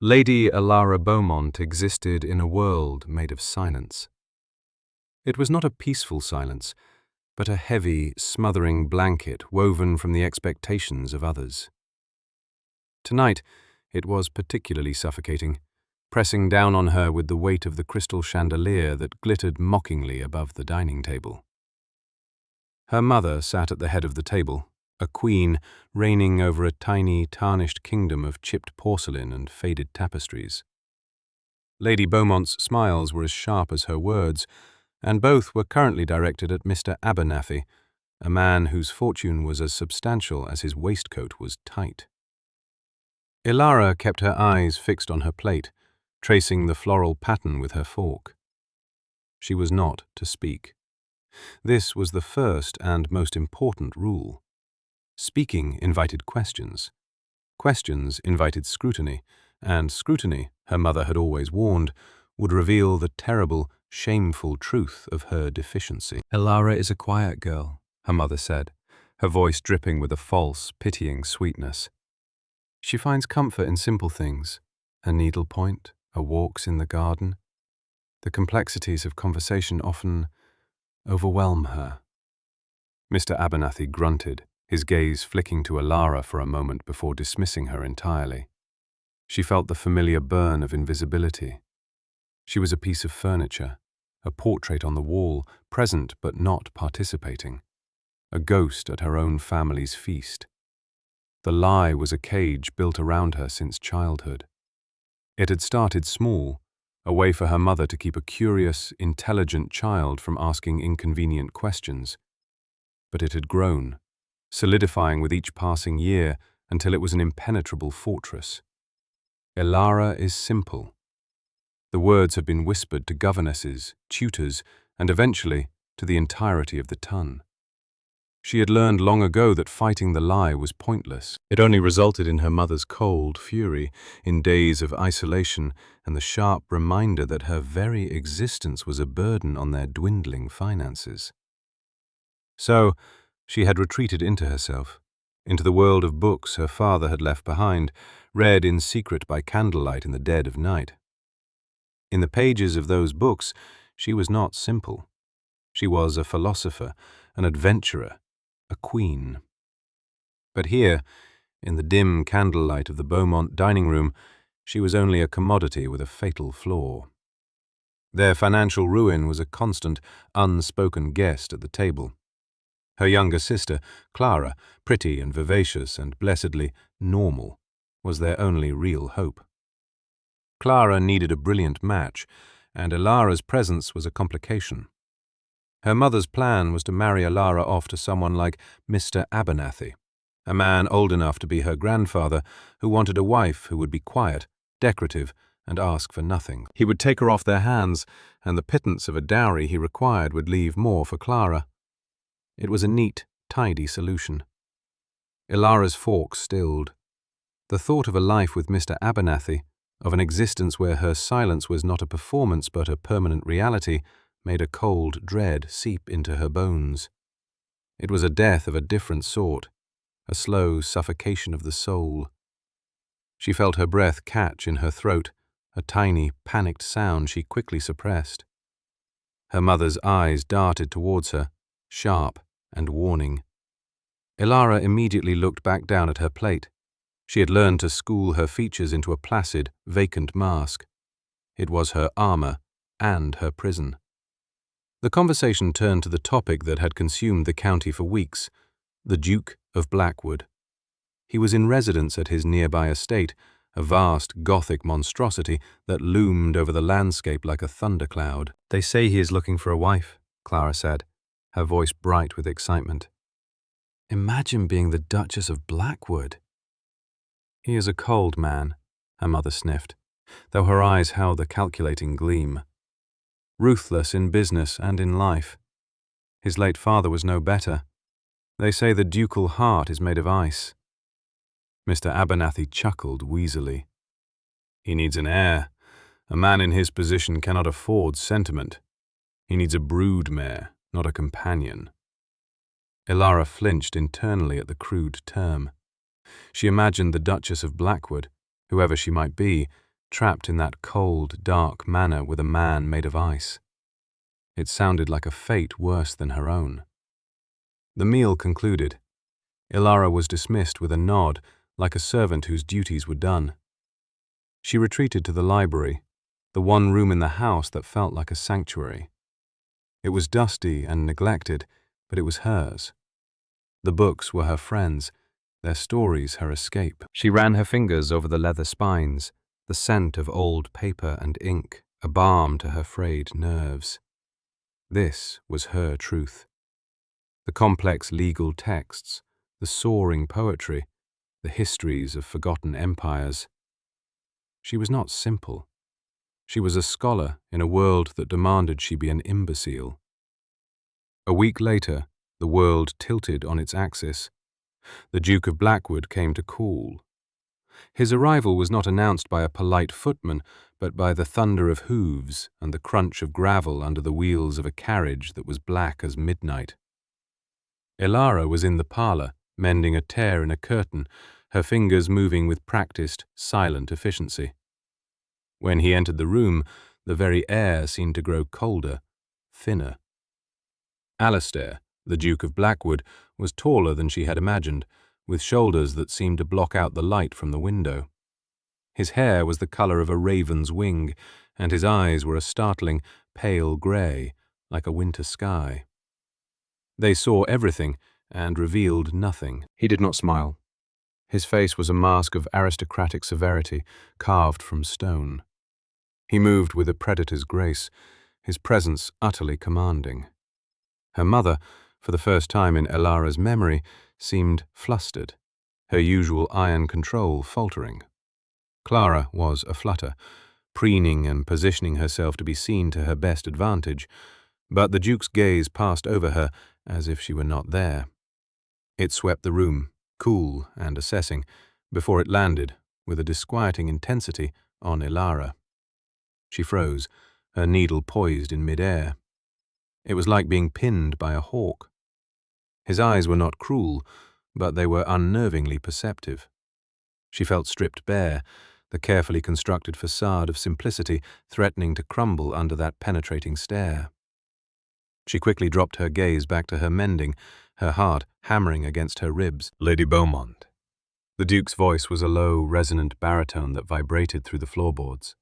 Lady Alara Beaumont existed in a world made of silence. It was not a peaceful silence, but a heavy, smothering blanket woven from the expectations of others. Tonight, it was particularly suffocating, pressing down on her with the weight of the crystal chandelier that glittered mockingly above the dining table. Her mother sat at the head of the table, a queen reigning over a tiny, tarnished kingdom of chipped porcelain and faded tapestries. Lady Beaumont's smiles were as sharp as her words, and both were currently directed at Mr. Abernathy, a man whose fortune was as substantial as his waistcoat was tight. Ilara kept her eyes fixed on her plate, tracing the floral pattern with her fork. She was not to speak. This was the first and most important rule. Speaking invited questions. Questions invited scrutiny, and scrutiny, her mother had always warned, would reveal the terrible, shameful truth of her deficiency. "Ilara is a quiet girl," her mother said, her voice dripping with a false, pitying sweetness. "She finds comfort in simple things, a needlepoint, a walks in the garden. The complexities of conversation often overwhelm her." Mr. Abernathy grunted, his gaze flicking to Ilara for a moment before dismissing her entirely. She felt the familiar burn of invisibility. She was a piece of furniture, a portrait on the wall, present but not participating, a ghost at her own family's feast. The lie was a cage built around her since childhood. It had started small, a way for her mother to keep a curious, intelligent child from asking inconvenient questions. But it had grown, solidifying with each passing year until it was an impenetrable fortress. Ilara is simple. The words have been whispered to governesses, tutors, and eventually to the entirety of the ton. She had learned long ago that fighting the lie was pointless. It only resulted in her mother's cold fury, in days of isolation, and the sharp reminder that her very existence was a burden on their dwindling finances. So, she had retreated into herself, into the world of books her father had left behind, read in secret by candlelight in the dead of night. In the pages of those books, she was not simple. She was a philosopher, an adventurer, a queen. But here, in the dim candlelight of the Beaumont dining room, she was only a commodity with a fatal flaw. Their financial ruin was a constant, unspoken guest at the table. Her younger sister, Clara, pretty and vivacious and blessedly normal, was their only real hope. Clara needed a brilliant match, and Ilara's presence was a complication. Her mother's plan was to marry Ilara off to someone like Mr. Abernathy, a man old enough to be her grandfather who wanted a wife who would be quiet, decorative, and ask for nothing. He would take her off their hands, and the pittance of a dowry he required would leave more for Clara. It was a neat, tidy solution. Ilara's fork stilled. The thought of a life with Mr. Abernathy, of an existence where her silence was not a performance but a permanent reality, made a cold dread seep into her bones. It was a death of a different sort, a slow suffocation of the soul. She felt her breath catch in her throat, a tiny, panicked sound she quickly suppressed. Her mother's eyes darted towards her, sharp and warning. Ilara immediately looked back down at her plate. She had learned to school her features into a placid, vacant mask. It was her armor and her prison. The conversation turned to the topic that had consumed the county for weeks, the Duke of Blackwood. He was in residence at his nearby estate, a vast Gothic monstrosity that loomed over the landscape like a thundercloud. "They say he is looking for a wife," Clara said, her voice bright with excitement. "Imagine being the Duchess of Blackwood." "He is a cold man," her mother sniffed, though her eyes held a calculating gleam. "Ruthless in business and in life. His late father was no better. They say the ducal heart is made of ice." Mr. Abernathy chuckled wheezily. "He needs an heir. A man in his position cannot afford sentiment. He needs a brood mare, not a companion." Ilara flinched internally at the crude term. She imagined the Duchess of Blackwood, whoever she might be, trapped in that cold, dark manor with a man made of ice. It sounded like a fate worse than her own. The meal concluded. Ilara was dismissed with a nod, like a servant whose duties were done. She retreated to the library, the one room in the house that felt like a sanctuary. It was dusty and neglected, but it was hers. The books were her friends, their stories her escape. She ran her fingers over the leather spines, the scent of old paper and ink, a balm to her frayed nerves. This was her truth. The complex legal texts, the soaring poetry, the histories of forgotten empires. She was not simple. She was a scholar in a world that demanded she be an imbecile. A week later, the world tilted on its axis. The Duke of Blackwood came to call. His arrival was not announced by a polite footman, but by the thunder of hooves and the crunch of gravel under the wheels of a carriage that was black as midnight. Ilara was in the parlour, mending a tear in a curtain, her fingers moving with practiced, silent efficiency. When he entered the room, the very air seemed to grow colder, thinner. Alastair, the Duke of Blackwood, was taller than she had imagined, with shoulders that seemed to block out the light from the window. His hair was the colour of a raven's wing, and his eyes were a startling, pale grey, like a winter sky. They saw everything and revealed nothing. He did not smile. His face was a mask of aristocratic severity, carved from stone. He moved with a predator's grace, his presence utterly commanding. Her mother, for the first time in Ilara's memory, seemed flustered, her usual iron control faltering. Clara was aflutter, preening and positioning herself to be seen to her best advantage, but the Duke's gaze passed over her as if she were not there. It swept the room, cool and assessing, before it landed, with a disquieting intensity, on Ilara. She froze, her needle poised in mid-air. It was like being pinned by a hawk. His eyes were not cruel, but they were unnervingly perceptive. She felt stripped bare, the carefully constructed facade of simplicity threatening to crumble under that penetrating stare. She quickly dropped her gaze back to her mending, her heart hammering against her ribs. "Lady Beaumont." The Duke's voice was a low, resonant baritone that vibrated through the floorboards.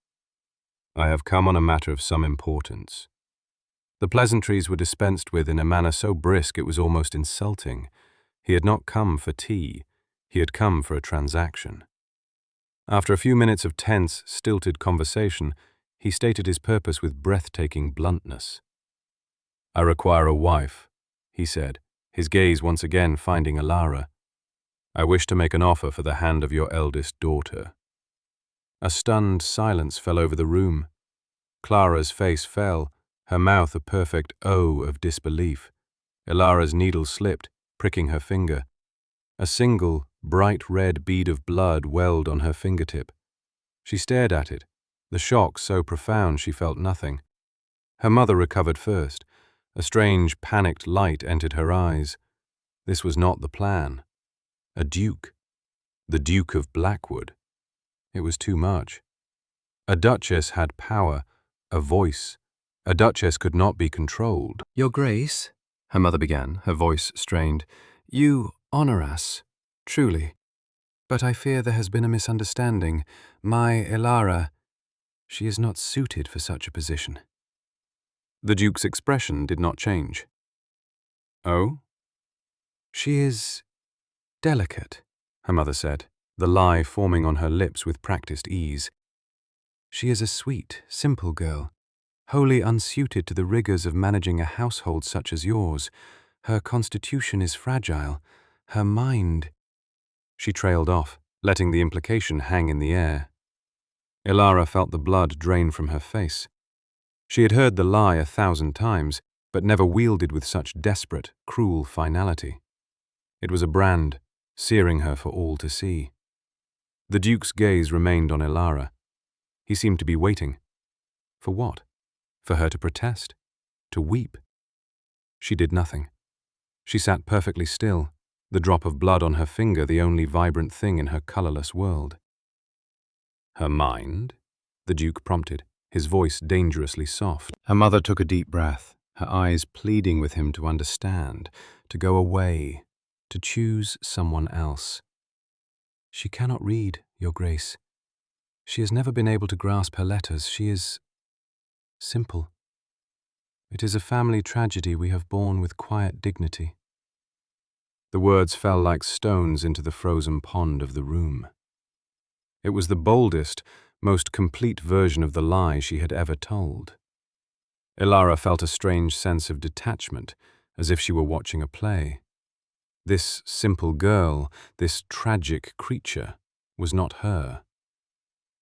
"I have come on a matter of some importance." The pleasantries were dispensed with in a manner so brisk it was almost insulting. He had not come for tea. He had come for a transaction. After a few minutes of tense, stilted conversation, he stated his purpose with breathtaking bluntness. "I require a wife," he said, his gaze once again finding Ilara. "I wish to make an offer for the hand of your eldest daughter." A stunned silence fell over the room. Clara's face fell, her mouth a perfect O of disbelief. Ilara's needle slipped, pricking her finger. A single, bright red bead of blood welled on her fingertip. She stared at it, the shock so profound she felt nothing. Her mother recovered first. A strange, panicked light entered her eyes. This was not the plan. A duke. The Duke of Blackwood. It was too much. A duchess had power, a voice. A duchess could not be controlled. "Your Grace," her mother began, her voice strained, "you honor us, truly. But I fear there has been a misunderstanding. My Ilara, she is not suited for such a position." The Duke's expression did not change. "Oh?" "She is delicate," her mother said, the lie forming on her lips with practiced ease. "She is a sweet, simple girl, wholly unsuited to the rigors of managing a household such as yours. Her constitution is fragile. Her mind—" She trailed off, letting the implication hang in the air. Ilara felt the blood drain from her face. She had heard the lie 1,000 times, but never wielded with such desperate, cruel finality. It was a brand, searing her for all to see. The Duke's gaze remained on Ilara. He seemed to be waiting. For what? For her to protest? To weep? She did nothing. She sat perfectly still, the drop of blood on her finger the only vibrant thing in her colourless world. "Her mind?" the Duke prompted, his voice dangerously soft. Her mother took a deep breath, her eyes pleading with him to understand, to go away, to choose someone else. She cannot read, Your Grace. She has never been able to grasp her letters. She is simple. It is a family tragedy we have borne with quiet dignity. The words fell like stones into the frozen pond of the room. It was the boldest, most complete version of the lie she had ever told. Ilara felt a strange sense of detachment, as if she were watching a play. This simple girl, this tragic creature, was not her.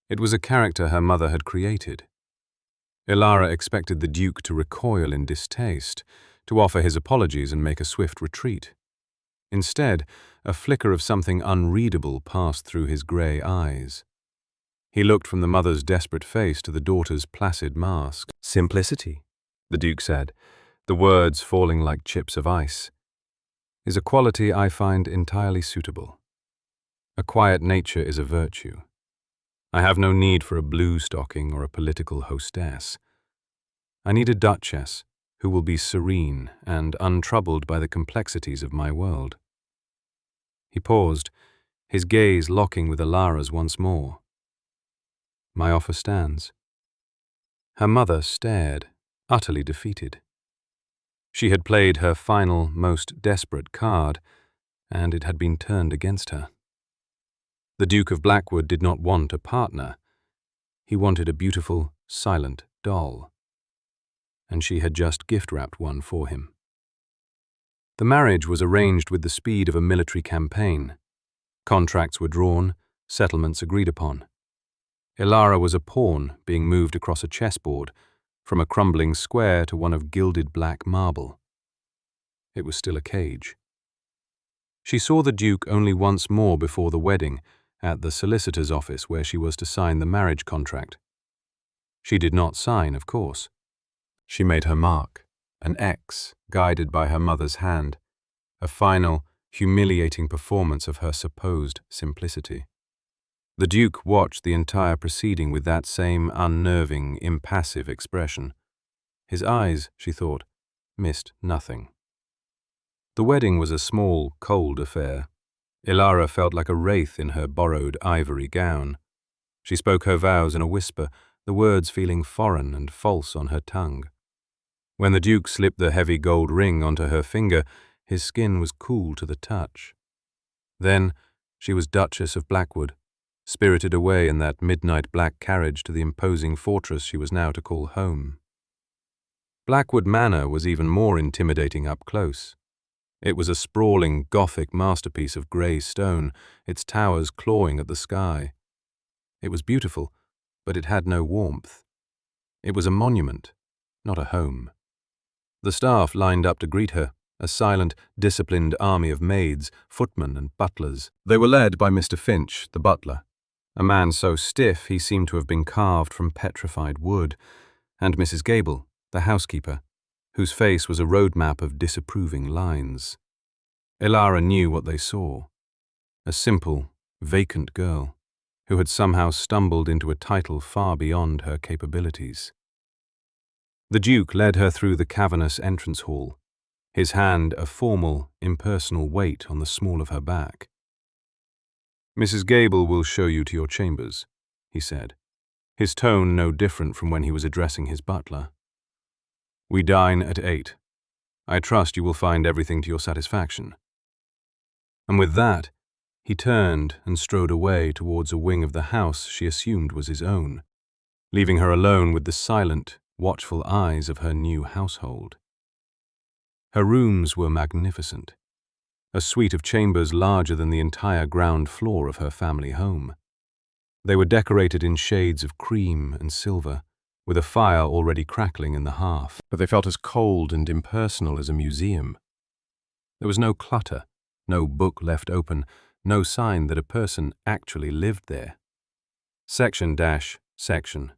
It was a character her mother had created. Ilara expected the Duke to recoil in distaste, to offer his apologies and make a swift retreat. Instead, a flicker of something unreadable passed through his grey eyes. He looked from the mother's desperate face to the daughter's placid mask. "Simplicity," the Duke said, the words falling like chips of ice, "is a quality I find entirely suitable. A quiet nature is a virtue. I have no need for a blue stocking or a political hostess. I need a duchess who will be serene and untroubled by the complexities of my world." He paused, his gaze locking with Ilara's once more. "My offer stands." Her mother stared, utterly defeated. She had played her final, most desperate card, and it had been turned against her. The Duke of Blackwood did not want a partner. He wanted a beautiful, silent doll. And she had just gift-wrapped one for him. The marriage was arranged with the speed of a military campaign. Contracts were drawn, settlements agreed upon. Ilara was a pawn being moved across a chessboard, from a crumbling square to one of gilded black marble. It was still a cage. She saw the Duke only once more before the wedding, at the solicitor's office where she was to sign the marriage contract. She did not sign, of course. She made her mark, an X guided by her mother's hand, a final, humiliating performance of her supposed simplicity. The Duke watched the entire proceeding with that same unnerving, impassive expression. His eyes, she thought, missed nothing. The wedding was a small, cold affair. Ilara felt like a wraith in her borrowed ivory gown. She spoke her vows in a whisper, the words feeling foreign and false on her tongue. When the Duke slipped the heavy gold ring onto her finger, his skin was cool to the touch. Then she was Duchess of Blackwood, spirited away in that midnight black carriage to the imposing fortress she was now to call home. Blackwood Manor was even more intimidating up close. It was a sprawling Gothic masterpiece of grey stone, its towers clawing at the sky. It was beautiful, but it had no warmth. It was a monument, not a home. The staff lined up to greet her, a silent, disciplined army of maids, footmen and butlers. They were led by Mr. Finch, the butler, a man so stiff he seemed to have been carved from petrified wood, and Mrs. Gable, the housekeeper, whose face was a roadmap of disapproving lines. Ilara knew what they saw. A simple, vacant girl, who had somehow stumbled into a title far beyond her capabilities. The Duke led her through the cavernous entrance hall, his hand a formal, impersonal weight on the small of her back. "Mrs. Gable will show you to your chambers," he said, his tone no different from when he was addressing his butler. "We dine at 8. I trust you will find everything to your satisfaction." And with that, he turned and strode away towards a wing of the house she assumed was his own, leaving her alone with the silent, watchful eyes of her new household. Her rooms were magnificent, a suite of chambers larger than the entire ground floor of her family home. They were decorated in shades of cream and silver, with a fire already crackling in the hearth, but they felt as cold and impersonal as a museum. There was no clutter, no book left open, no sign that a person actually lived there. Section.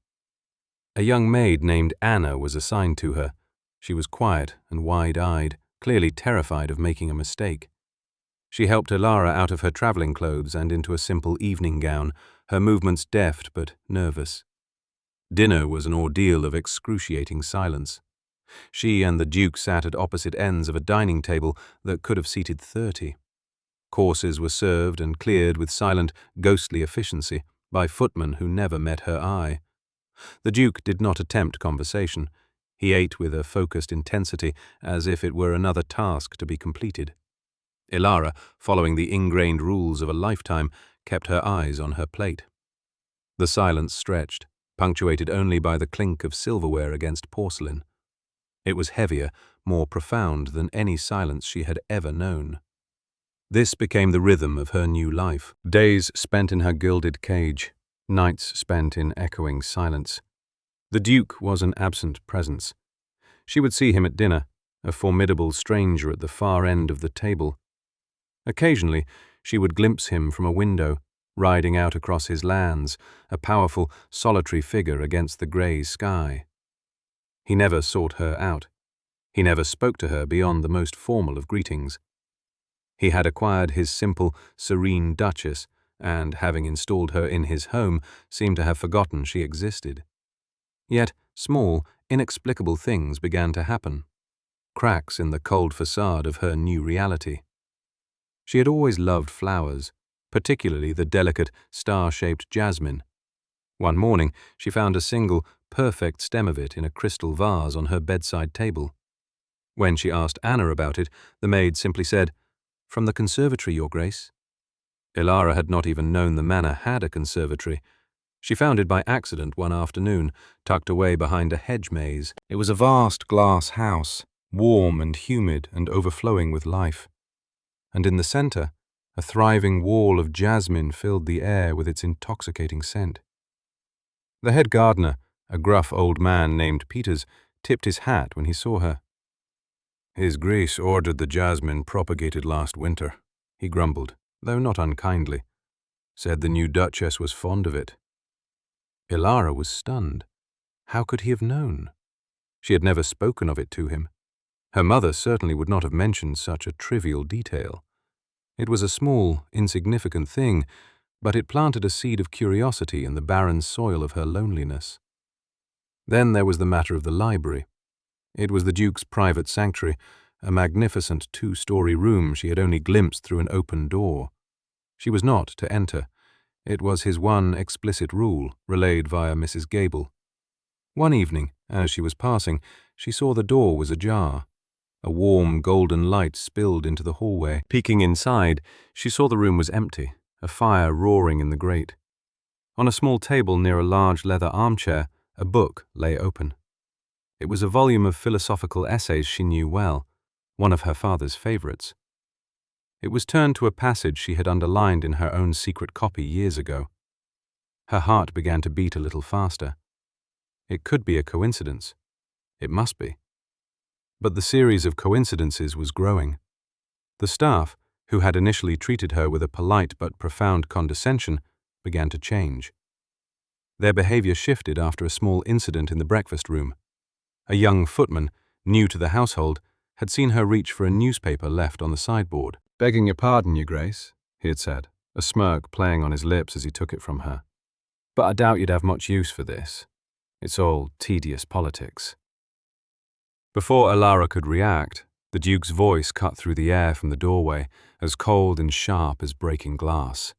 A young maid named Anna was assigned to her. She was quiet and wide-eyed, clearly terrified of making a mistake. She helped Ilara out of her traveling clothes and into a simple evening gown, her movements deft but nervous. Dinner was an ordeal of excruciating silence. She and the Duke sat at opposite ends of a dining table that could have seated 30. Courses were served and cleared with silent, ghostly efficiency by footmen who never met her eye. The Duke did not attempt conversation. He ate with a focused intensity, as if it were another task to be completed. Ilara, following the ingrained rules of a lifetime, kept her eyes on her plate. The silence stretched, punctuated only by the clink of silverware against porcelain. It was heavier, more profound than any silence she had ever known. This became the rhythm of her new life. Days spent in her gilded cage, nights spent in echoing silence. The Duke was an absent presence. She would see him at dinner, a formidable stranger at the far end of the table. Occasionally, she would glimpse him from a window, riding out across his lands, a powerful, solitary figure against the grey sky. He never sought her out. He never spoke to her beyond the most formal of greetings. He had acquired his simple, serene duchess, and, having installed her in his home, seemed to have forgotten she existed. Yet small, inexplicable things began to happen, cracks in the cold facade of her new reality. She had always loved flowers, particularly the delicate, star-shaped jasmine. One morning, she found a single, perfect stem of it in a crystal vase on her bedside table. When she asked Anna about it, the maid simply said, "From the conservatory, Your Grace." Ilara had not even known the manor had a conservatory. She found it by accident one afternoon, tucked away behind a hedge maze. It was a vast glass house, warm and humid and overflowing with life. And in the center, a thriving wall of jasmine filled the air with its intoxicating scent. The head gardener, a gruff old man named Peters, tipped his hat when he saw her. "His Grace ordered the jasmine propagated last winter," he grumbled, though not unkindly. "Said the new Duchess was fond of it." Ilara was stunned. How could he have known? She had never spoken of it to him. Her mother certainly would not have mentioned such a trivial detail. It was a small, insignificant thing, but it planted a seed of curiosity in the barren soil of her loneliness. Then there was the matter of the library. It was the Duke's private sanctuary, a magnificent 2-story room she had only glimpsed through an open door. She was not to enter. It was his one explicit rule, relayed via Mrs. Gable. One evening, as she was passing, she saw the door was ajar. A warm, golden light spilled into the hallway. Peeking inside, she saw the room was empty, a fire roaring in the grate. On a small table near a large leather armchair, a book lay open. It was a volume of philosophical essays she knew well, one of her father's favorites. It was turned to a passage she had underlined in her own secret copy years ago. Her heart began to beat a little faster. It could be a coincidence. It must be. But the series of coincidences was growing. The staff, who had initially treated her with a polite but profound condescension, began to change. Their behavior shifted after a small incident in the breakfast room. A young footman, new to the household, had seen her reach for a newspaper left on the sideboard. "Begging your pardon, Your Grace," he had said, a smirk playing on his lips as he took it from her. "But I doubt you'd have much use for this. It's all tedious politics." Before Ilara could react, the Duke's voice cut through the air from the doorway, as cold and sharp as breaking glass.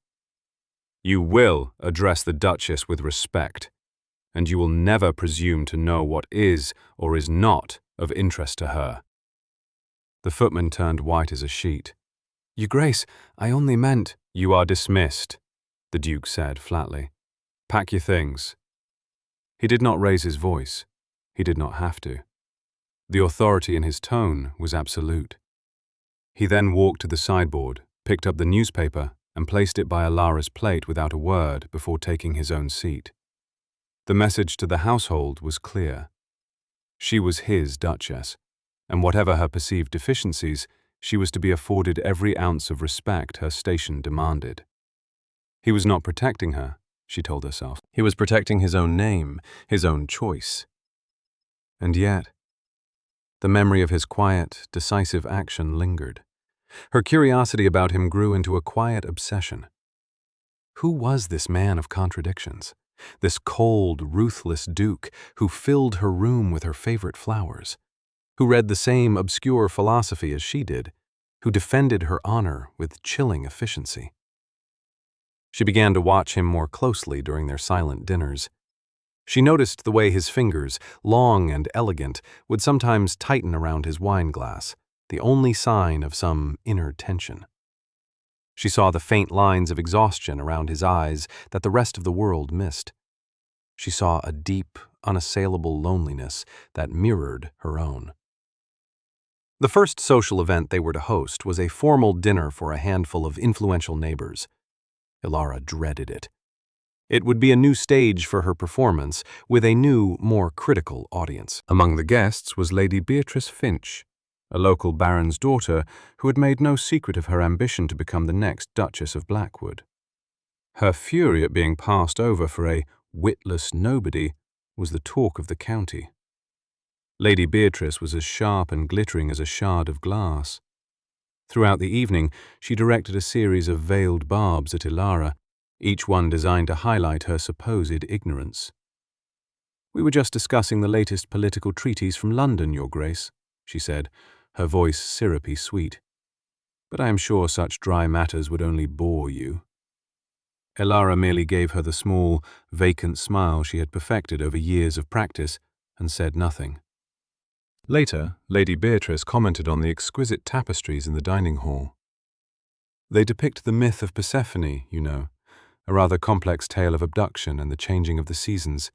"You will address the Duchess with respect, and you will never presume to know what is or is not of interest to her." The footman turned white as a sheet. "Your Grace, I only meant—" "You are dismissed," the Duke said flatly. "Pack your things." He did not raise his voice. He did not have to. The authority in his tone was absolute. He then walked to the sideboard, picked up the newspaper, and placed it by Ilara's plate without a word before taking his own seat. The message to the household was clear. She was his Duchess, and whatever her perceived deficiencies, she was to be afforded every ounce of respect her station demanded. He was not protecting her, she told herself. He was protecting his own name, his own choice. And yet, the memory of his quiet, decisive action lingered. Her curiosity about him grew into a quiet obsession. Who was this man of contradictions? This cold, ruthless Duke who filled her room with her favorite flowers, who read the same obscure philosophy as she did, who defended her honor with chilling efficiency. She began to watch him more closely during their silent dinners. She noticed the way his fingers, long and elegant, would sometimes tighten around his wine glass, the only sign of some inner tension. She saw the faint lines of exhaustion around his eyes that the rest of the world missed. She saw a deep, unassailable loneliness that mirrored her own. The first social event they were to host was a formal dinner for a handful of influential neighbors. Ilara dreaded it. It would be a new stage for her performance, with a new, more critical audience. Among the guests was Lady Beatrice Finch, a local baron's daughter who had made no secret of her ambition to become the next Duchess of Blackwood. Her fury at being passed over for a witless nobody was the talk of the county. Lady Beatrice was as sharp and glittering as a shard of glass. Throughout the evening, she directed a series of veiled barbs at Ilara, each one designed to highlight her supposed ignorance. "We were just discussing the latest political treatise from London, Your Grace," she said, her voice syrupy sweet. "But I am sure such dry matters would only bore you." Ilara merely gave her the small, vacant smile she had perfected over years of practice and said nothing. Later, Lady Beatrice commented on the exquisite tapestries in the dining hall. "They depict the myth of Persephone, you know, a rather complex tale of abduction and the changing of the seasons.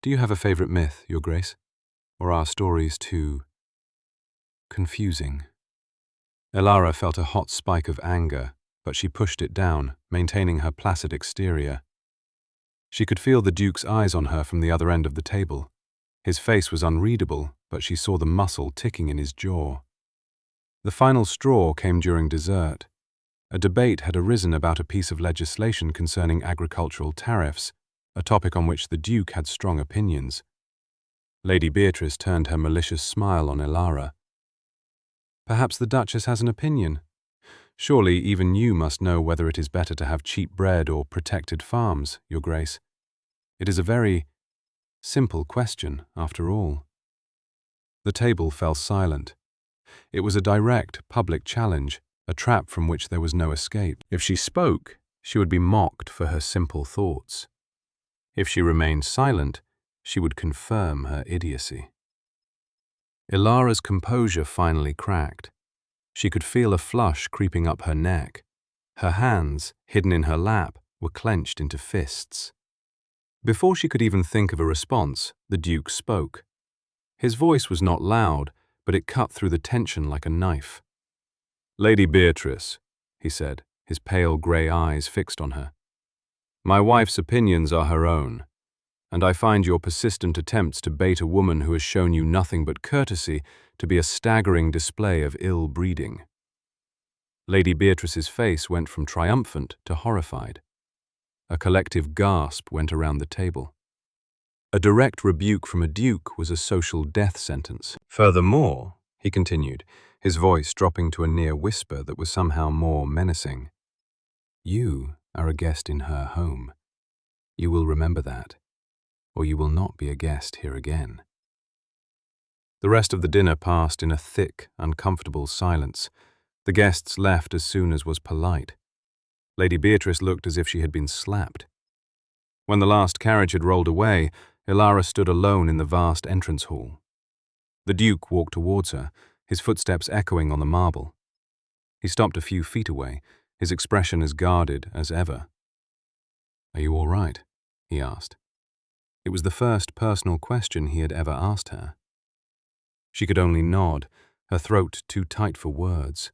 Do you have a favorite myth, Your Grace? Or are stories too confusing?" Ilara felt a hot spike of anger, but she pushed it down, maintaining her placid exterior. She could feel the Duke's eyes on her from the other end of the table. His face was unreadable, but she saw the muscle ticking in his jaw. The final straw came during dessert. A debate had arisen about a piece of legislation concerning agricultural tariffs, a topic on which the Duke had strong opinions. Lady Beatrice turned her malicious smile on Ilara. "Perhaps the Duchess has an opinion. Surely even you must know whether it is better to have cheap bread or protected farms, Your Grace. It is a very simple question, after all." The table fell silent. It was a direct, public challenge, a trap from which there was no escape. If she spoke, she would be mocked for her simple thoughts. If she remained silent, she would confirm her idiocy. Ilara's composure finally cracked. She could feel a flush creeping up her neck. Her hands, hidden in her lap, were clenched into fists. Before she could even think of a response, the Duke spoke. His voice was not loud, but it cut through the tension like a knife. "Lady Beatrice," he said, his pale grey eyes fixed on her. "My wife's opinions are her own, and I find your persistent attempts to bait a woman who has shown you nothing but courtesy to be a staggering display of ill breeding." Lady Beatrice's face went from triumphant to horrified. A collective gasp went around the table. A direct rebuke from a duke was a social death sentence. "Furthermore," he continued, his voice dropping to a near whisper that was somehow more menacing, "you are a guest in her home. You will remember that, or you will not be a guest here again." The rest of the dinner passed in a thick, uncomfortable silence. The guests left as soon as was polite. Lady Beatrice looked as if she had been slapped. When the last carriage had rolled away, Ilara stood alone in the vast entrance hall. The Duke walked towards her, his footsteps echoing on the marble. He stopped a few feet away, his expression as guarded as ever. "Are you all right?" he asked. It was the first personal question he had ever asked her. She could only nod, her throat too tight for words.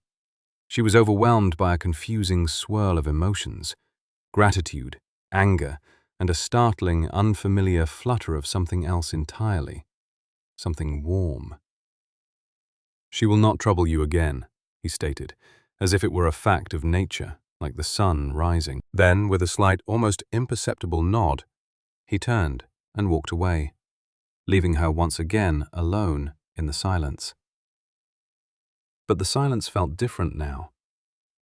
She was overwhelmed by a confusing swirl of emotions, gratitude, anger, and a startling, unfamiliar flutter of something else entirely, something warm. "She will not trouble you again," he stated, as if it were a fact of nature, like the sun rising. Then, with a slight, almost imperceptible nod, he turned and walked away, leaving her once again alone in the silence. But the silence felt different now.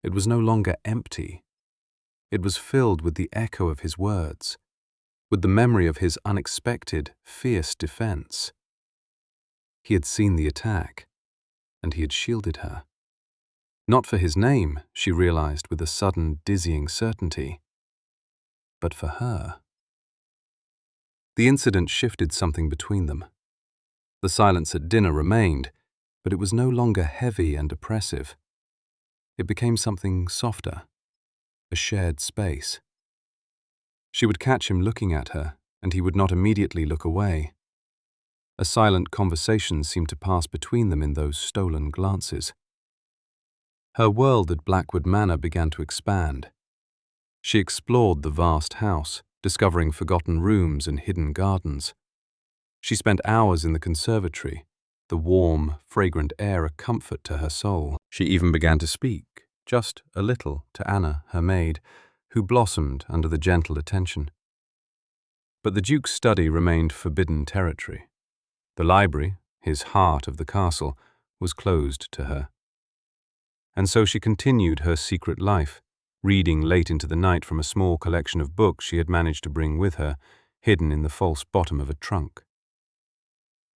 It was no longer empty. It was filled with the echo of his words. with the memory of his unexpected, fierce defense. He had seen the attack, and he had shielded her. Not for his name, she realized with a sudden, dizzying certainty, but for her. The incident shifted something between them. The silence at dinner remained, but it was no longer heavy and oppressive. It became something softer, a shared space. She would catch him looking at her, and he would not immediately look away. A silent conversation seemed to pass between them in those stolen glances. Her world at Blackwood Manor began to expand. She explored the vast house, discovering forgotten rooms and hidden gardens. She spent hours in the conservatory, the warm, fragrant air a comfort to her soul. She even began to speak, just a little, to Anna, her maid, who blossomed under the gentle attention. But the Duke's study remained forbidden territory. The library, his heart of the castle, was closed to her. And so she continued her secret life, reading late into the night from a small collection of books she had managed to bring with her, hidden in the false bottom of a trunk.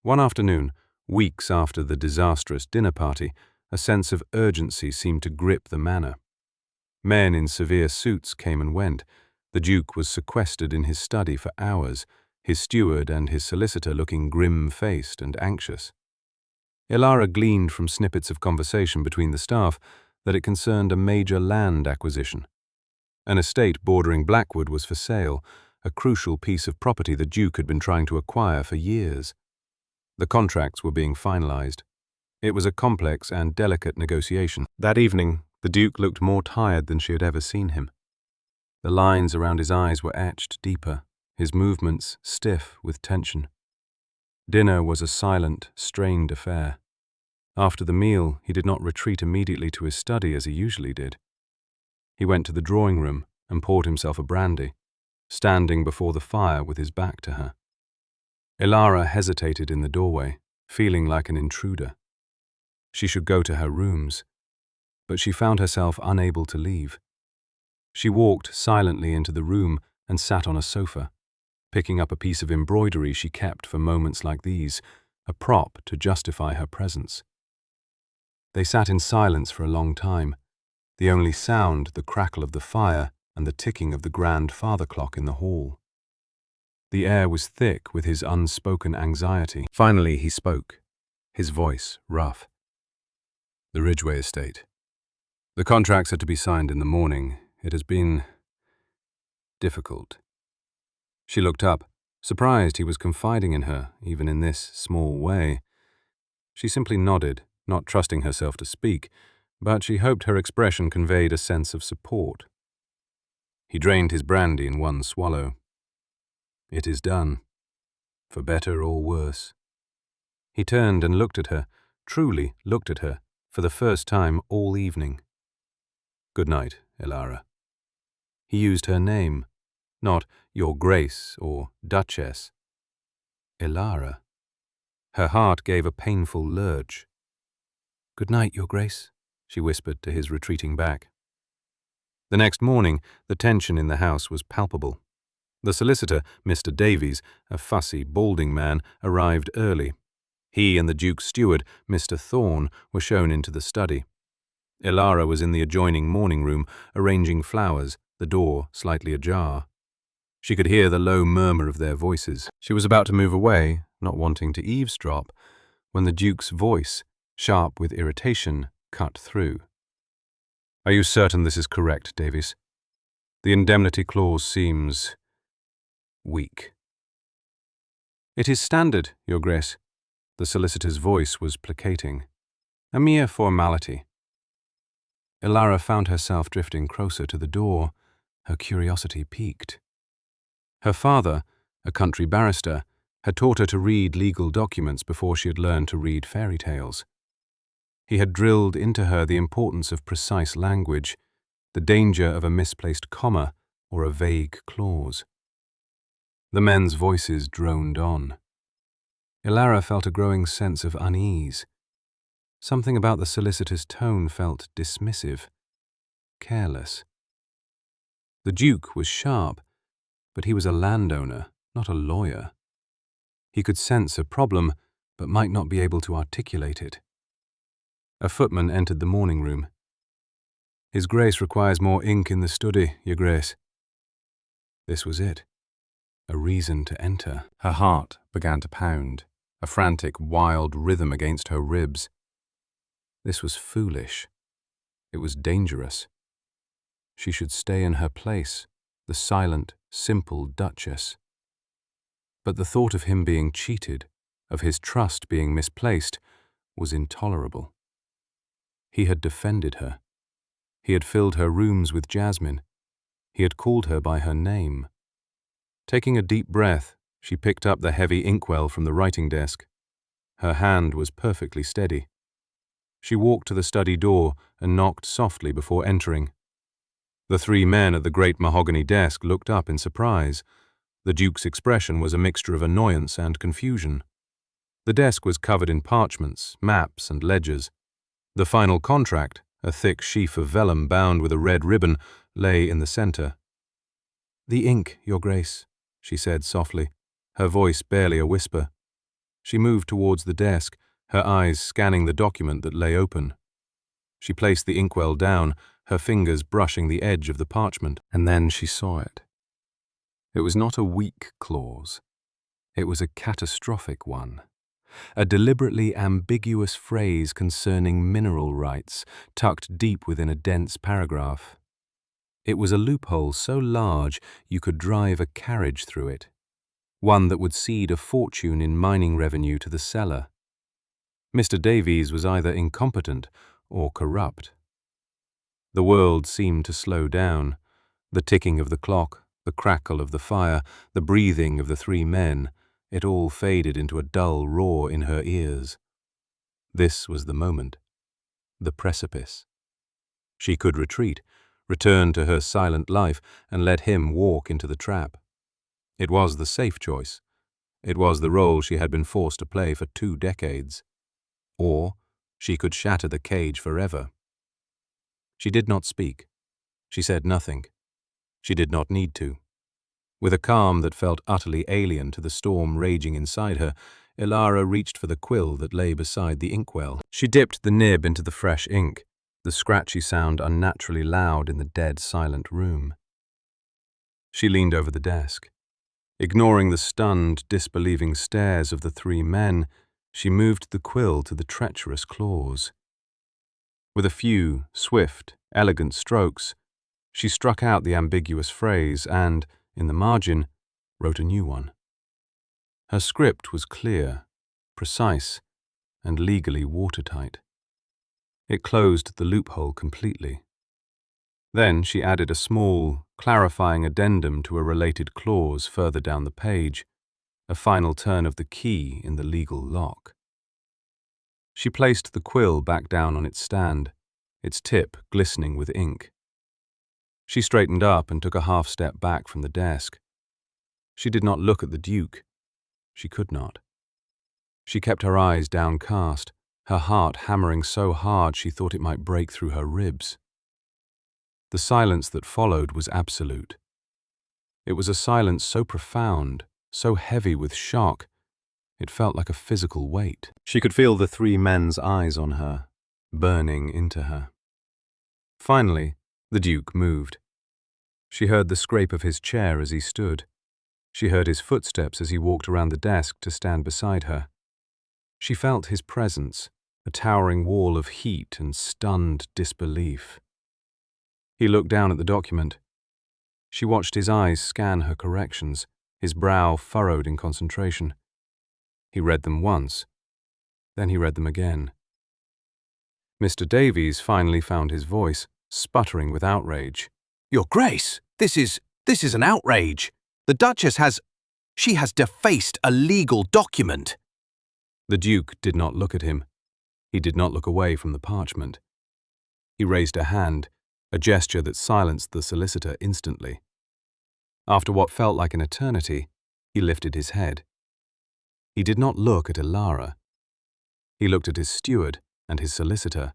One afternoon, weeks after the disastrous dinner party, a sense of urgency seemed to grip the manor. Men in severe suits came and went. The Duke was sequestered in his study for hours, his steward and his solicitor looking grim-faced and anxious. Ilara gleaned from snippets of conversation between the staff that it concerned a major land acquisition. An estate bordering Blackwood was for sale, a crucial piece of property the Duke had been trying to acquire for years. The contracts were being finalized. It was a complex and delicate negotiation. That evening, the Duke looked more tired than she had ever seen him. The lines around his eyes were etched deeper, his movements stiff with tension. Dinner was a silent, strained affair. After the meal, he did not retreat immediately to his study as he usually did. He went to the drawing room and poured himself a brandy, standing before the fire with his back to her. Ilara hesitated in the doorway, feeling like an intruder. She should go to her rooms, but she found herself unable to leave. She walked silently into the room and sat on a sofa, picking up a piece of embroidery she kept for moments like these, a prop to justify her presence. They sat in silence for a long time, the only sound the crackle of the fire and the ticking of the grand father clock in the hall. The air was thick with his unspoken anxiety. Finally he spoke, his voice rough. The Ridgeway estate. The contracts are to be signed in the morning. It has been difficult. She looked up, surprised he was confiding in her, even in this small way. She simply nodded, not trusting herself to speak, but she hoped her expression conveyed a sense of support. He drained his brandy in one swallow. It is done, for better or worse. He turned and looked at her, truly looked at her, for the first time all evening. Good night, Ilara. He used her name, not Your Grace or Duchess. Ilara. Her heart gave a painful lurch. Good night, Your Grace, she whispered to his retreating back. The next morning, the tension in the house was palpable. The solicitor, Mr. Davies, a fussy, balding man, arrived early. He and the Duke's steward, Mr. Thorne, were shown into the study. Ilara was in the adjoining morning room, arranging flowers, the door slightly ajar. She could hear the low murmur of their voices. She was about to move away, not wanting to eavesdrop, when the Duke's voice, sharp with irritation, cut through. Are you certain this is correct, Davies? The indemnity clause seems weak. It is standard, Your Grace. The solicitor's voice was placating. A mere formality. Ilara found herself drifting closer to the door, her curiosity piqued. Her father, a country barrister, had taught her to read legal documents before she had learned to read fairy tales. He had drilled into her the importance of precise language, the danger of a misplaced comma or a vague clause. The men's voices droned on. Ilara felt a growing sense of unease. Something about the solicitor's tone felt dismissive, careless. The Duke was sharp, But he was a landowner, not a lawyer. He could sense a problem, but might not be able to articulate it. A footman entered the morning room. "His Grace requires more ink in the study, Your Grace." This was it. A reason to enter. Her heart began to pound, a frantic, wild rhythm against her ribs. This was foolish. It was dangerous. She should stay in her place, the silent, simple Duchess. But the thought of him being cheated, of his trust being misplaced, was intolerable. He had defended her. He had filled her rooms with jasmine. He had called her by her name. Taking a deep breath, she picked up the heavy inkwell from the writing desk. Her hand was perfectly steady. She walked to the study door and knocked softly before entering. The three men at the great mahogany desk looked up in surprise. The Duke's expression was a mixture of annoyance and confusion. The desk was covered in parchments, maps, and ledgers. The final contract, a thick sheaf of vellum bound with a red ribbon, lay in the center. "The ink, Your Grace," she said softly, her voice barely a whisper. She moved towards the desk, her eyes scanning the document that lay open. She placed the inkwell down, her fingers brushing the edge of the parchment, and then she saw it. It was not a weak clause. It was a catastrophic one. A deliberately ambiguous phrase concerning mineral rights, tucked deep within a dense paragraph. It was a loophole so large you could drive a carriage through it, one that would cede a fortune in mining revenue to the seller. Mr. Davies was either incompetent or corrupt. The world seemed to slow down. The ticking of the clock, the crackle of the fire, the breathing of the three men, it all faded into a dull roar in her ears. This was the moment. The precipice. She could retreat, return to her silent life, and let him walk into the trap. It was the safe choice. It was the role she had been forced to play for 2 decades. Or she could shatter the cage forever. She did not speak. She said nothing. She did not need to. With a calm that felt utterly alien to the storm raging inside her, Ilara reached for the quill that lay beside the inkwell. She dipped the nib into the fresh ink, the scratchy sound unnaturally loud in the dead, silent room. She leaned over the desk. Ignoring the stunned, disbelieving stares of the three men, she moved the quill to the treacherous clause. With a few swift, elegant strokes, she struck out the ambiguous phrase and, in the margin, wrote a new one. Her script was clear, precise, and legally watertight. It closed the loophole completely. Then she added a small, clarifying addendum to a related clause further down the page, a final turn of the key in the legal lock. She placed the quill back down on its stand, its tip glistening with ink. She straightened up and took a half-step back from the desk. She did not look at the Duke. She could not. She kept her eyes downcast, her heart hammering so hard she thought it might break through her ribs. The silence that followed was absolute. It was a silence so profound, so heavy with shock, it felt like a physical weight. She could feel the three men's eyes on her, burning into her. Finally, the Duke moved. She heard the scrape of his chair as he stood. She heard his footsteps as he walked around the desk to stand beside her. She felt his presence, a towering wall of heat and stunned disbelief. He looked down at the document. She watched his eyes scan her corrections, his brow furrowed in concentration. He read them once, then he read them again. Mr. Davies finally found his voice, sputtering with outrage. "Your Grace, this is an outrage. The Duchess she has defaced a legal document." The Duke did not look at him. He did not look away from the parchment. He raised a hand, a gesture that silenced the solicitor instantly. After what felt like an eternity, he lifted his head. He did not look at Ilara. He looked at his steward and his solicitor,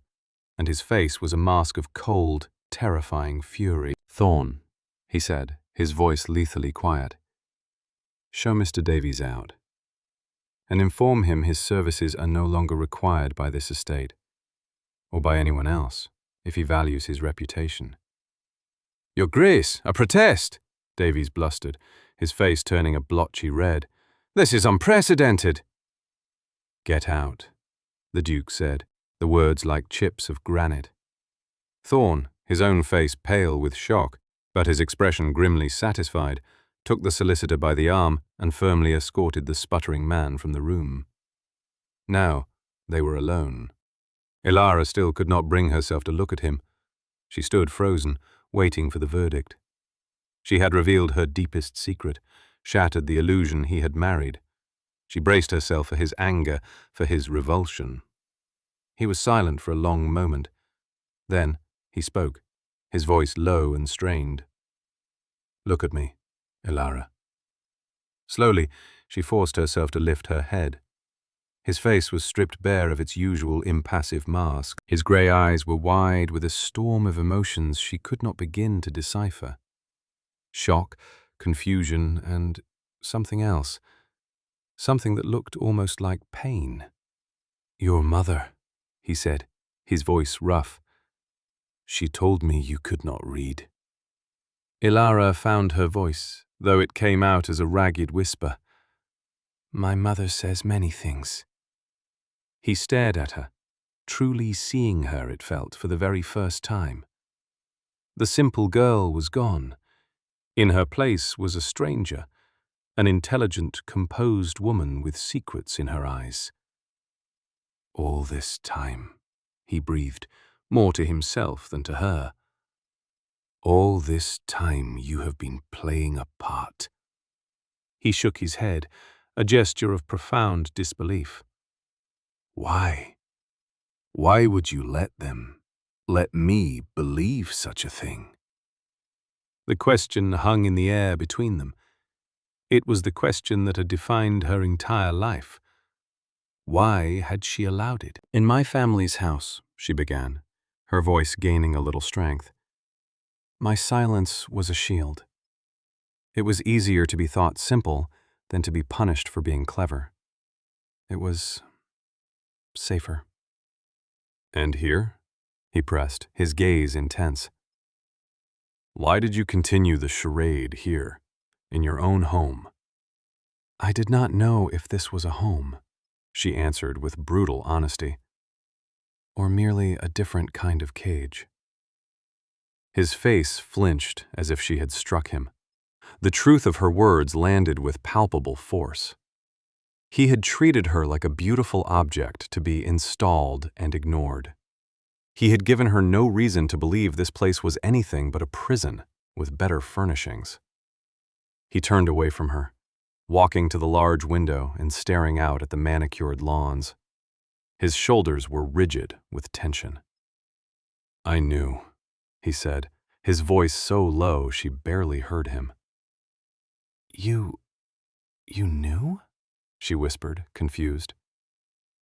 and his face was a mask of cold, terrifying fury. "Thorn," he said, his voice lethally quiet. "Show Mr. Davies out, and inform him his services are no longer required by this estate, or by anyone else, if he values his reputation." "Your Grace, I protest," Davies blustered, his face turning a blotchy red. "This is unprecedented." "Get out," the Duke said, the words like chips of granite. Thorne, his own face pale with shock, but his expression grimly satisfied, took the solicitor by the arm and firmly escorted the sputtering man from the room. Now they were alone. Ilara still could not bring herself to look at him. She stood frozen, waiting for the verdict. She had revealed her deepest secret, shattered the illusion he had married. She braced herself for his anger, for his revulsion. He was silent for a long moment. Then he spoke, his voice low and strained. "Look at me, Ilara." Slowly, she forced herself to lift her head. His face was stripped bare of its usual impassive mask. His grey eyes were wide with a storm of emotions she could not begin to decipher. Shock, confusion, and something else. Something that looked almost like pain. "Your mother," he said, his voice rough. "She told me you could not read." Ilara found her voice, though it came out as a ragged whisper. "My mother says many things." He stared at her, truly seeing her, it felt, for the very first time. The simple girl was gone. In her place was a stranger, an intelligent, composed woman with secrets in her eyes. "All this time," he breathed, more to himself than to her. "All this time you have been playing a part." He shook his head, a gesture of profound disbelief. "Why? Why would you let me believe such a thing?" The question hung in the air between them. It was the question that had defined her entire life. Why had she allowed it? "In my family's house," she began, her voice gaining a little strength, "my silence was a shield. It was easier to be thought simple than to be punished for being clever. It was safer." "And here?" he pressed, his gaze intense. "Why did you continue the charade here, in your own home?" "I did not know if this was a home," she answered with brutal honesty, "or merely a different kind of cage." His face flinched as if she had struck him. The truth of her words landed with palpable force. He had treated her like a beautiful object to be installed and ignored. He had given her no reason to believe this place was anything but a prison with better furnishings. He turned away from her, walking to the large window and staring out at the manicured lawns. His shoulders were rigid with tension. "I knew," he said, his voice so low she barely heard him. You knew?" she whispered, confused.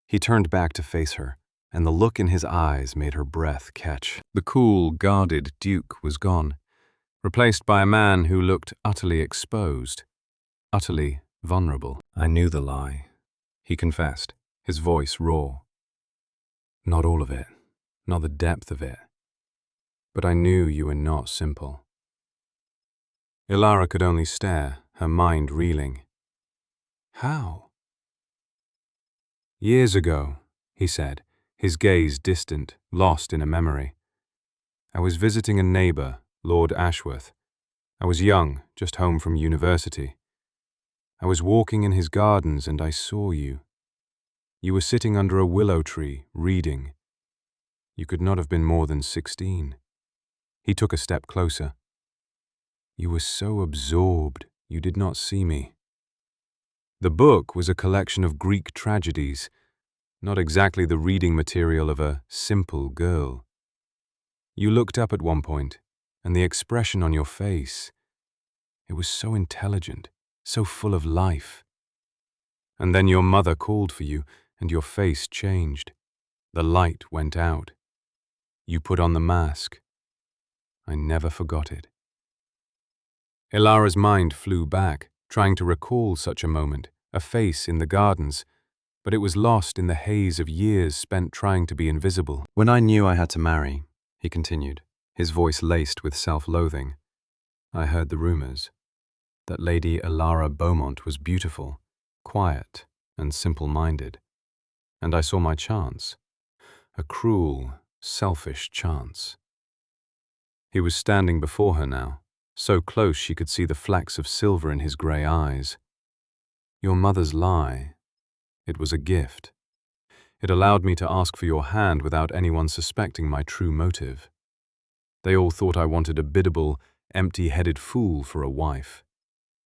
He turned back to face her, and the look in his eyes made her breath catch. The cool, guarded Duke was gone, replaced by a man who looked utterly exposed, utterly vulnerable. "I knew the lie," he confessed, his voice raw. "Not all of it, not the depth of it. But I knew you were not simple." Ilara could only stare, her mind reeling. "How?" "Years ago," he said, his gaze distant, lost in a memory. "I was visiting a neighbour, Lord Ashworth. I was young, just home from university. I was walking in his gardens and I saw you. You were sitting under a willow tree, reading. You could not have been more than 16. He took a step closer. You were so absorbed, you did not see me. The book was a collection of Greek tragedies, not exactly the reading material of a simple girl. You looked up at one point, and the expression on your face, it was so intelligent, so full of life. And then your mother called for you, and your face changed. The light went out. You put on the mask. I never forgot it." Ilara's mind flew back, trying to recall such a moment, a face in the gardens, but it was lost in the haze of years spent trying to be invisible. When I knew I had to marry, he continued, his voice laced with self-loathing, I heard the rumors that Lady Ilara Beaumont was beautiful, quiet, and simple-minded, and I saw my chance, a cruel, selfish chance. He was standing before her now, so close she could see the flecks of silver in his grey eyes. Your mother's lie. It was a gift. It allowed me to ask for your hand without anyone suspecting my true motive. They all thought I wanted a biddable, empty-headed fool for a wife,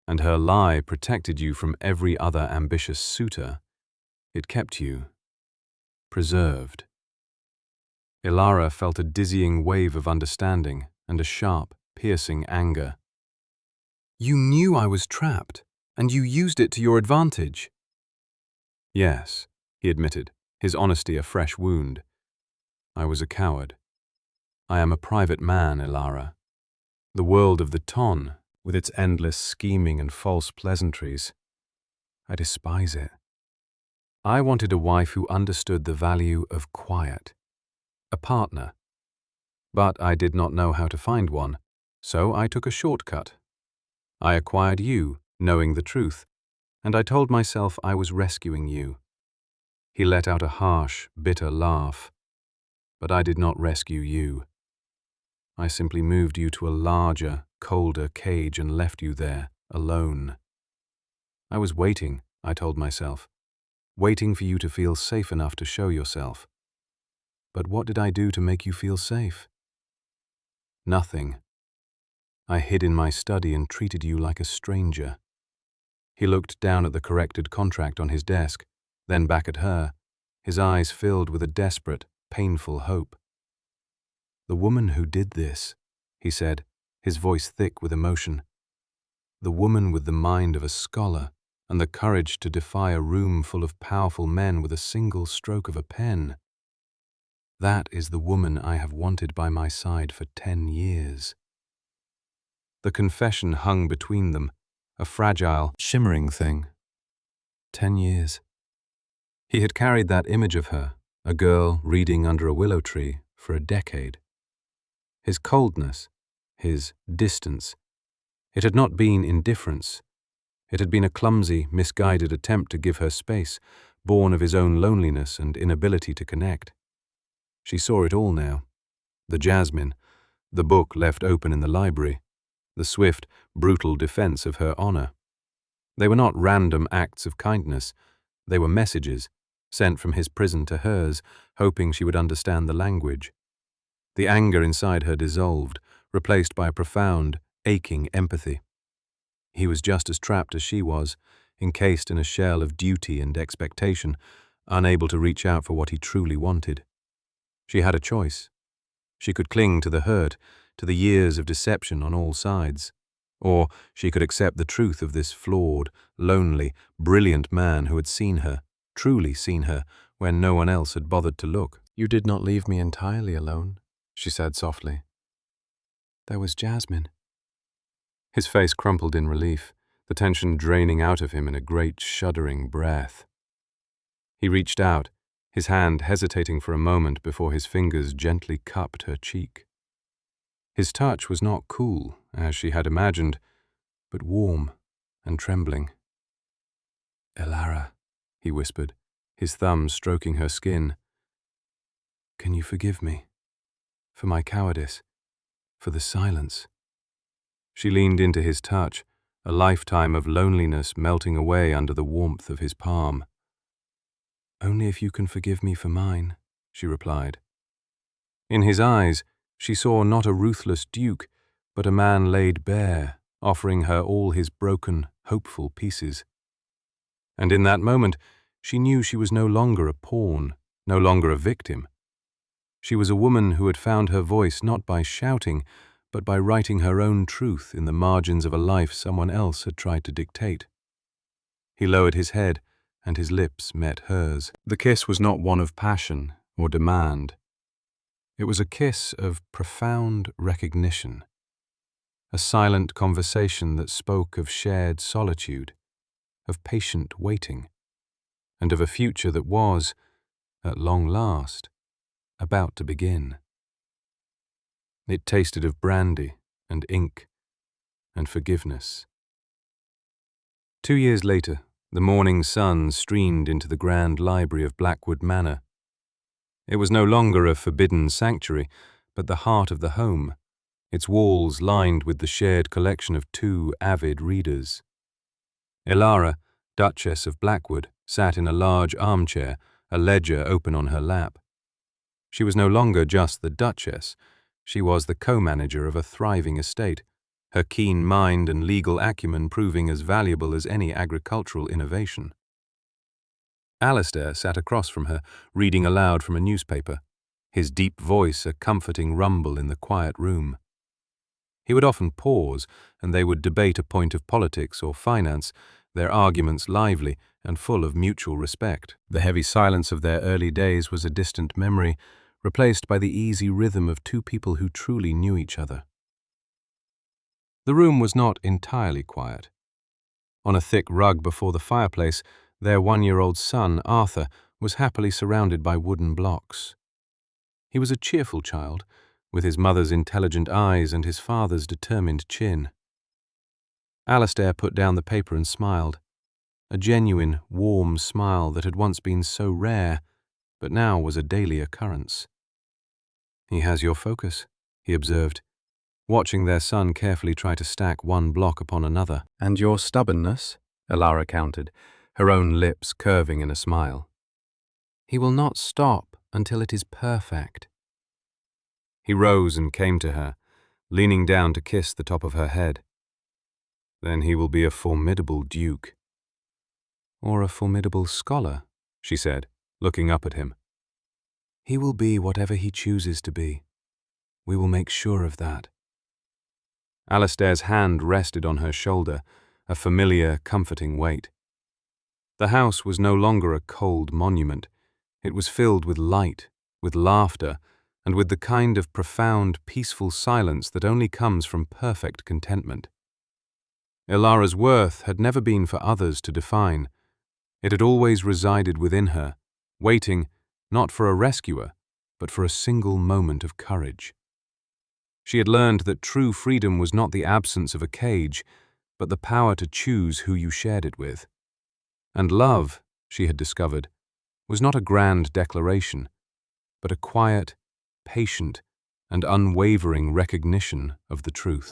and her lie protected you from every other ambitious suitor. It kept you preserved. Ilara felt a dizzying wave of understanding and a sharp, piercing anger. You knew I was trapped, and you used it to your advantage. Yes, he admitted, his honesty a fresh wound. I was a coward. I am a private man, Ilara. The world of the ton, with its endless scheming and false pleasantries, I despise it. I wanted a wife who understood the value of quiet, a partner. But I did not know how to find one, so I took a shortcut. I acquired you, knowing the truth, and I told myself I was rescuing you. He let out a harsh, bitter laugh. But I did not rescue you. I simply moved you to a larger, colder cage and left you there, alone. I was waiting, I told myself, waiting for you to feel safe enough to show yourself. But what did I do to make you feel safe? Nothing. I hid in my study and treated you like a stranger. He looked down at the corrected contract on his desk, then back at her, his eyes filled with a desperate, painful hope. The woman who did this, he said, his voice thick with emotion. The woman with the mind of a scholar and the courage to defy a room full of powerful men with a single stroke of a pen. That is the woman I have wanted by my side for 10 years. The confession hung between them, a fragile, shimmering thing. 10 years. He had carried that image of her, a girl reading under a willow tree, for a decade. His coldness, his distance, it had not been indifference. It had been a clumsy, misguided attempt to give her space, born of his own loneliness and inability to connect. She saw it all now. The jasmine, the book left open in the library, the swift, brutal defense of her honor. They were not random acts of kindness. They were messages, sent from his prison to hers, hoping she would understand the language. The anger inside her dissolved, replaced by a profound, aching empathy. He was just as trapped as she was, encased in a shell of duty and expectation, unable to reach out for what he truly wanted. She had a choice. She could cling to the hurt, to the years of deception on all sides. Or she could accept the truth of this flawed, lonely, brilliant man who had seen her, truly seen her, when no one else had bothered to look. You did not leave me entirely alone, she said softly. There was Jasmine. His face crumpled in relief, the tension draining out of him in a great shuddering breath. He reached out, his hand hesitating for a moment before his fingers gently cupped her cheek. His touch was not cool, as she had imagined, but warm and trembling. Ilara, he whispered, his thumb stroking her skin. Can you forgive me? For my cowardice, for the silence. She leaned into his touch, a lifetime of loneliness melting away under the warmth of his palm. Only if you can forgive me for mine, she replied. In his eyes, she saw not a ruthless duke, but a man laid bare, offering her all his broken, hopeful pieces. And in that moment, she knew she was no longer a pawn, no longer a victim. She was a woman who had found her voice not by shouting, but by writing her own truth in the margins of a life someone else had tried to dictate. He lowered his head, and his lips met hers. The kiss was not one of passion or demand. It was a kiss of profound recognition. a silent conversation that spoke of shared solitude, of patient waiting, and of a future that was, at long last, about to begin. It tasted of brandy and ink and forgiveness. 2 years later, the morning sun streamed into the grand library of Blackwood Manor. It was no longer a forbidden sanctuary, but the heart of the home, its walls lined with the shared collection of 2 avid readers. Elara, Duchess of Blackwood, sat in a large armchair, a ledger open on her lap. She was no longer just the Duchess, she was the co-manager of a thriving estate, her keen mind and legal acumen proving as valuable as any agricultural innovation. Alistair sat across from her, reading aloud from a newspaper, his deep voice a comforting rumble in the quiet room. He would often pause, and they would debate a point of politics or finance, their arguments lively and full of mutual respect. The heavy silence of their early days was a distant memory, replaced by the easy rhythm of 2 people who truly knew each other. The room was not entirely quiet. On a thick rug before the fireplace, their 1-year-old son, Arthur, was happily surrounded by wooden blocks. He was a cheerful child, with his mother's intelligent eyes and his father's determined chin. Alistair put down the paper and smiled, a genuine, warm smile that had once been so rare, but now was a daily occurrence. "He has your focus," he observed, watching their son carefully try to stack one block upon another. "And your stubbornness," Elara countered, her own lips curving in a smile. "He will not stop until it is perfect." He rose and came to her, leaning down to kiss the top of her head. "Then he will be a formidable duke." "Or a formidable scholar," she said, looking up at him. "He will be whatever he chooses to be. We will make sure of that." Alistair's hand rested on her shoulder, a familiar, comforting weight. The house was no longer a cold monument. It was filled with light, with laughter, and with the kind of profound, peaceful silence that only comes from perfect contentment. Elara's worth had never been for others to define. It had always resided within her, waiting not for a rescuer, but for a single moment of courage. She had learned that true freedom was not the absence of a cage, but the power to choose who you shared it with. And love, she had discovered, was not a grand declaration, but a quiet, patient, and unwavering recognition of the truth.